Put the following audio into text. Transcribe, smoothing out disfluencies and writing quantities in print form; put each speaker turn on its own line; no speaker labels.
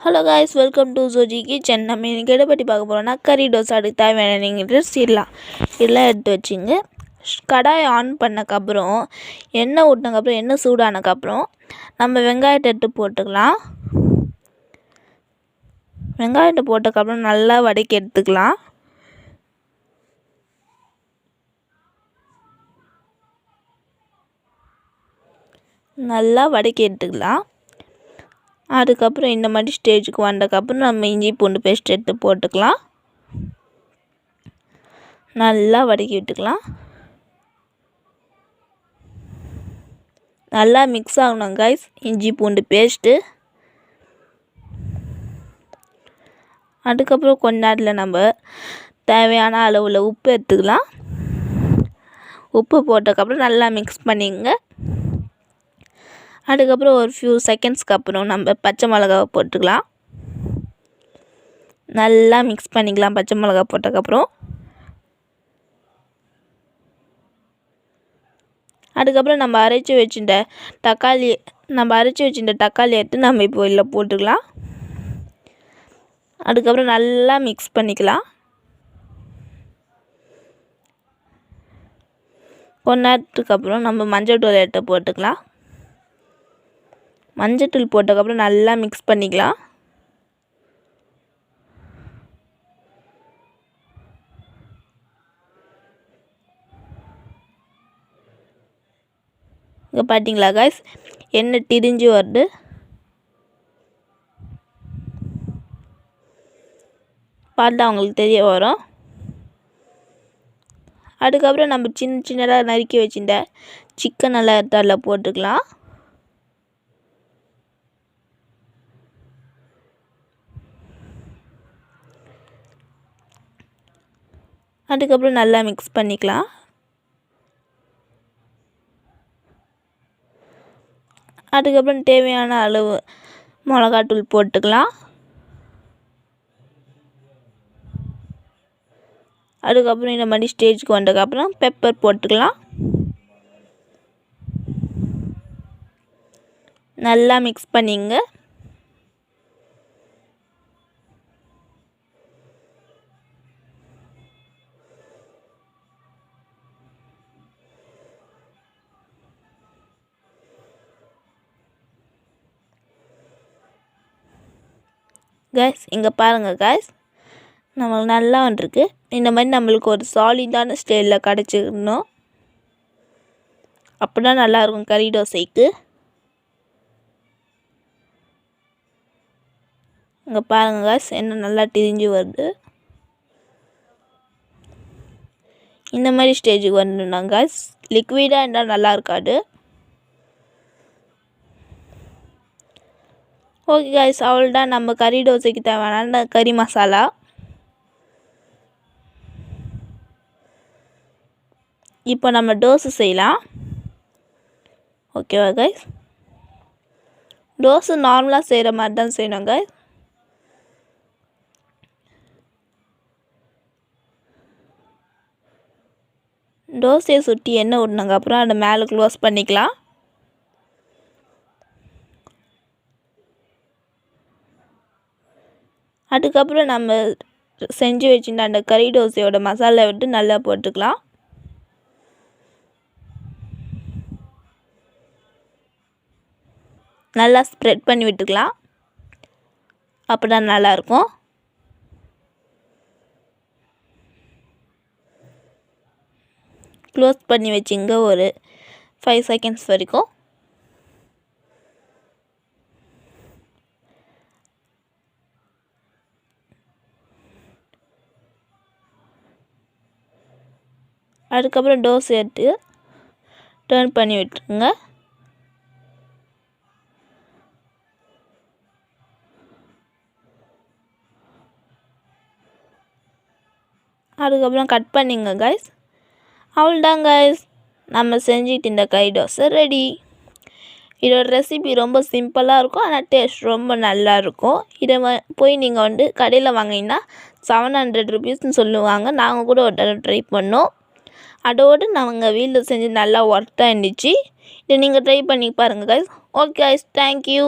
Hello guys, welcome to Joji kitchen. நம்ம இன்றைக்கி எதை பற்றி பார்க்க போகிறோம்னா கறி தோசை அதுக்கு தேவையான இன்க்ரீடியன்ட்ஸ் இதெல்லாம் எடுத்து வச்சுங்க. கடாயை ஆன் பண்ணக்கப்புறம் எண்ணெய் ஊட்டினக்கப்புறம் எண்ணெய் சூடானக்கப்புறம் நம்ம வெங்காயத்தை எடுத்து போட்டுக்கலாம். வெங்காயத்தை போட்டக்கப்புறம் நல்லா வதக்கி எடுத்துக்கலாம். நல்லா வதக்கி எடுத்துக்கலாம். அதுக்கப்புறம் இந்த மாதிரி ஸ்டேஜுக்கு வந்ததுக்கப்புறம் நம்ம இஞ்சி பூண்டு பேஸ்ட் எடுத்து போட்டுக்கலாம். நல்லா வதக்கி விட்டுக்கலாம். நல்லா மிக்ஸ் ஆகணும் கைஸ் இஞ்சி பூண்டு பேஸ்ட்டு. அதுக்கப்புறம் கொஞ்ச நேரத்தில் நம்ம தேவையான அளவில் உப்பு எடுத்துக்கலாம். உப்பு போட்டதுக்கப்புறம் நல்லா மிக்ஸ் பண்ணிங்க. அதுக்கப்புறம் ஒரு ஃபியூ செகண்ட்ஸ்க்கு அப்புறம் நம்ம பச்சை மிளகாவை போட்டுக்கலாம். நல்லா மிக்ஸ் பண்ணிக்கலாம். பச்சை மிளகா போட்டதுக்கப்புறம் அதுக்கப்புறம் நம்ம அரைச்சி வச்சுட்ட தக்காளி எடுத்து நம்ம இப்போ இதில் போட்டுக்கலாம். அதுக்கப்புறம் நல்லா மிக்ஸ் பண்ணிக்கலாம். கொஞ்ச நேரத்துக்கு அப்புறம் நம்ம மஞ்சள் தூள் எடுத்து போட்டுக்கலாம். மஞ்சள் தூள் போட்டதுக்கப்புறம் நல்லா மிக்ஸ் பண்ணிக்கலாம். இங்கே பார்த்தீங்களா காய்ஸ், எண்ணெய் திரிஞ்சு வருது. பார்த்தா அவங்களுக்கு தெரிய வரும். அதுக்கப்புறம் நம்ம சின்ன சின்னதாக நறுக்கி வச்சுட்ட சிக்கன் நல்லா எடுத்து அதில் போட்டுக்கலாம். அதுக்கப்புறம் நல்லா மிக்ஸ் பண்ணிக்கலாம். அதுக்கப்புறம் தேவையான அளவு மிளகாத்தூள் போட்டுக்கலாம். அதுக்கப்புறம் இந்த மாதிரி ஸ்டேஜுக்கு வந்ததுக்கப்புறம் பெப்பர் போட்டுக்கலாம். நல்லா மிக்ஸ் பண்ணிங்க. கைஸ் இங்கே பாருங்கள் கைஸ், நம்மளுக்கு நல்லா வந்துருக்கு. இந்த மாதிரி நம்மளுக்கு ஒரு சாலிடான ஸ்டைலில் கிடச்சிக்கணும். அப்போ தான் நல்லாயிருக்கும் கறி தோசைக்கு. இங்கே பாருங்கள் கைஸ், என்ன நல்லா திரிஞ்சு வருது. இந்த மாதிரி ஸ்டேஜுக்கு வந்துடும்னா கைஸ், லிக்விடாக இருந்தால் நல்லா இருக்காது. ஓகே கைஸ், அவ்வளோதான் நம்ம கறி தோசைக்கு தேவையான கறி மசாலா. இப்போ நம்ம தோசை செய்யலாம். ஓகேவா கைஸ், தோசை நார்மலாக செய்கிற மாதிரி தான் செய்யணும் கைஸ். தோசையை சுற்றி எண்ணெய் ஊட்டினாங்க அப்புறம் அதை மேலே க்ளோஸ் பண்ணிக்கலாம். அதுக்கப்புறம் நம்ம செஞ்சு வச்சுருந்த அந்த கறி தோசையோட மசாலா விட்டு நல்லா போட்டுக்கலாம். நல்லா ஸ்ப்ரெட் பண்ணி விட்டுக்கலாம். அப்போ தான் நல்லாயிருக்கும். க்ளோஸ் பண்ணி வச்சுங்க ஒரு 5 செகண்ட்ஸ் வரைக்கும். அதுக்கப்புறம் தோசை எடுத்து டர்ன் பண்ணி விட்டுருங்க. அதுக்கப்புறம் கட் பண்ணிங்க கைஸ். அவ்வளோதான் கைஸ், நம்ம செஞ்சுட்டு இந்த கறி தோசை ரெடி. இதோட ரெசிபி ரொம்ப சிம்பிளாக இருக்கும், ஆனால் டேஸ்ட் ரொம்ப நல்லாயிருக்கும். இதை போய் நீங்கள் கடையில் வாங்கினீங்கன்னா 700 ருபீஸ்ன்னு சொல்லுவாங்க. நாங்கள் கூட ஒரு தடவை ட்ரை பண்ணோம். அதோடு நாங்கள் வீட்டில் செஞ்சு நல்லா ஒர்த்தாக இருந்துச்சு. இதை நீங்கள் ட்ரை பண்ணி பாருங்கள் கைஸ். Okay guys, thank you.